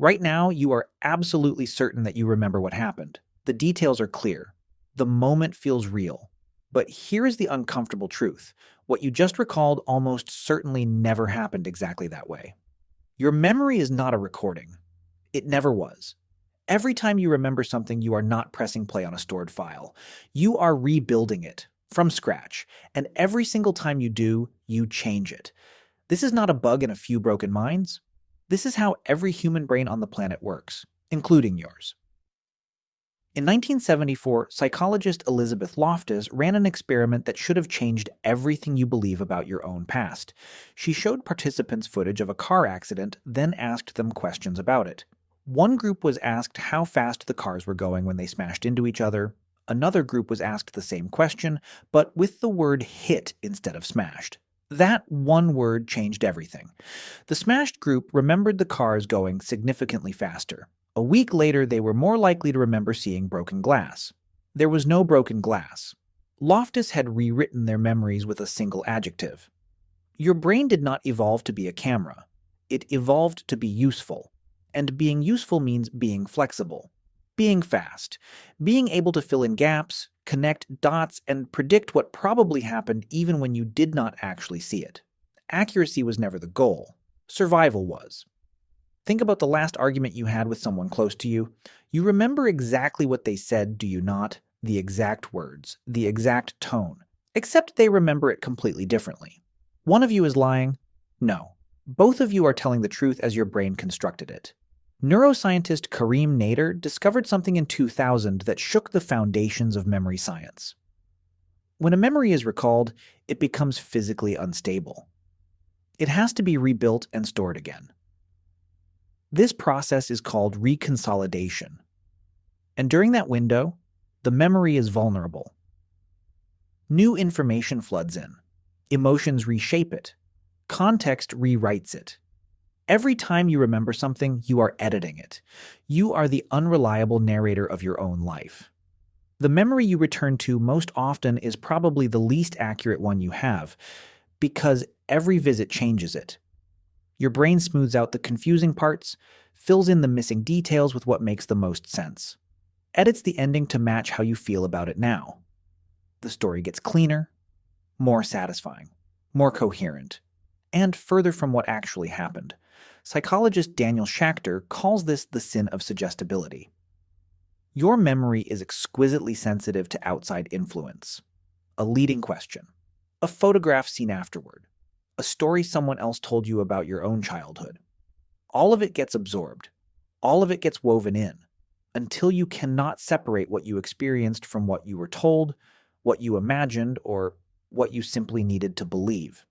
Right now, you are absolutely certain that you remember what happened. The details are clear. The moment feels real. But here is the uncomfortable truth. What you just recalled almost certainly never happened exactly that way. Your memory is not a recording. It never was. Every time you remember something, you are not pressing play on a stored file. You are rebuilding it from scratch. And every single time you do, you change it. This is not a bug in a few broken minds. This is how every human brain on the planet works, including yours. In 1974, psychologist Elizabeth Loftus ran an experiment that should have changed everything you believe about your own past. She showed participants footage of a car accident, then asked them questions about it. One group was asked how fast the cars were going when they smashed into each other. Another group was asked the same question, but with the word hit instead of smashed. That one word changed everything. The smashed group remembered the cars going significantly faster. A week later, they were more likely to remember seeing broken glass. There was no broken glass. Loftus had rewritten their memories with a single adjective. Your brain did not evolve to be a camera. It evolved to be useful. And being useful means being flexible, being fast, being able to fill in gaps, connect dots, and predict what probably happened even when you did not actually see it. Accuracy was never the goal. Survival was. Think about the last argument you had with someone close to you. You remember exactly what they said, do you not? The exact words, the exact tone. Except they remember it completely differently. One of you is lying? No. Both of you are telling the truth as your brain constructed it. Neuroscientist Karim Nader discovered something in 2000 that shook the foundations of memory science. When a memory is recalled, it becomes physically unstable. It has to be rebuilt and stored again. This process is called reconsolidation. And during that window, the memory is vulnerable. New information floods in. Emotions reshape it. Context rewrites it. Every time you remember something, you are editing it. You are the unreliable narrator of your own life. The memory you return to most often is probably the least accurate one you have, because every visit changes it. Your brain smooths out the confusing parts, fills in the missing details with what makes the most sense, edits the ending to match how you feel about it now. The story gets cleaner, more satisfying, more coherent, and further from what actually happened. Psychologist Daniel Schachter calls this the sin of suggestibility. Your memory is exquisitely sensitive to outside influence. A leading question, a photograph seen afterward, a story someone else told you about your own childhood. All of it gets absorbed. All of it gets woven in, until you cannot separate what you experienced from what you were told, what you imagined, or what you simply needed to believe.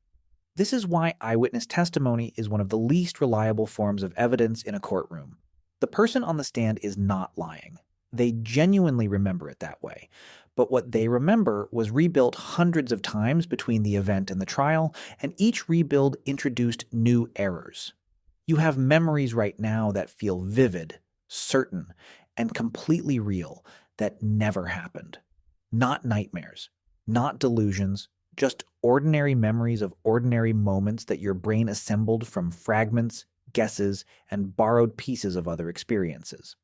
This is why eyewitness testimony is one of the least reliable forms of evidence in a courtroom. The person on the stand is not lying. They genuinely remember it that way. But what they remember was rebuilt hundreds of times between the event and the trial, and each rebuild introduced new errors. You have memories right now that feel vivid, certain, and completely real that never happened. Not nightmares, not delusions, just ordinary memories of ordinary moments that your brain assembled from fragments, guesses, and borrowed pieces of other experiences.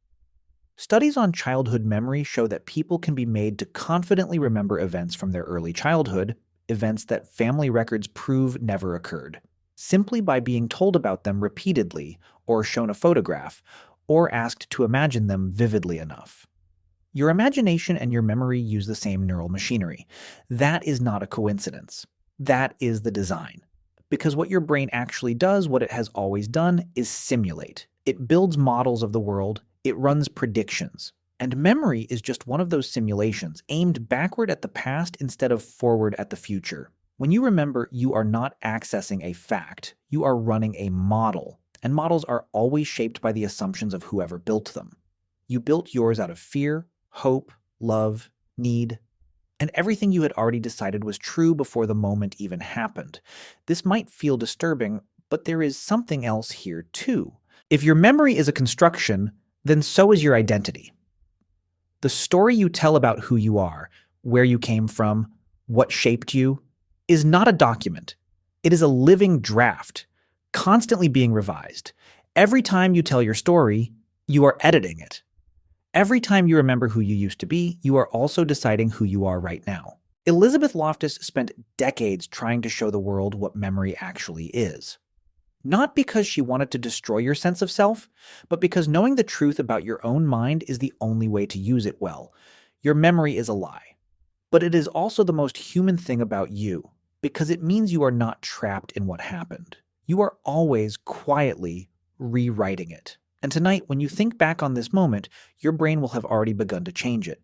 Studies on childhood memory show that people can be made to confidently remember events from their early childhood, events that family records prove never occurred, simply by being told about them repeatedly, or shown a photograph, or asked to imagine them vividly enough. Your imagination and your memory use the same neural machinery. That is not a coincidence. That is the design. Because what your brain actually does, what it has always done, is simulate. It builds models of the world, it runs predictions. And memory is just one of those simulations, aimed backward at the past instead of forward at the future. When you remember, you are not accessing a fact. You are running a model. And models are always shaped by the assumptions of whoever built them. You built yours out of fear, hope, love, need, and everything you had already decided was true before the moment even happened. This might feel disturbing, but there is something else here too. If your memory is a construction, then so is your identity. The story you tell about who you are, where you came from, what shaped you, is not a document. It is a living draft, constantly being revised. Every time you tell your story, you are editing it. Every time you remember who you used to be, you are also deciding who you are right now. Elizabeth Loftus spent decades trying to show the world what memory actually is. Not because she wanted to destroy your sense of self, but because knowing the truth about your own mind is the only way to use it well. Your memory is a lie. But it is also the most human thing about you, because it means you are not trapped in what happened. You are always quietly rewriting it. And tonight, when you think back on this moment, your brain will have already begun to change it.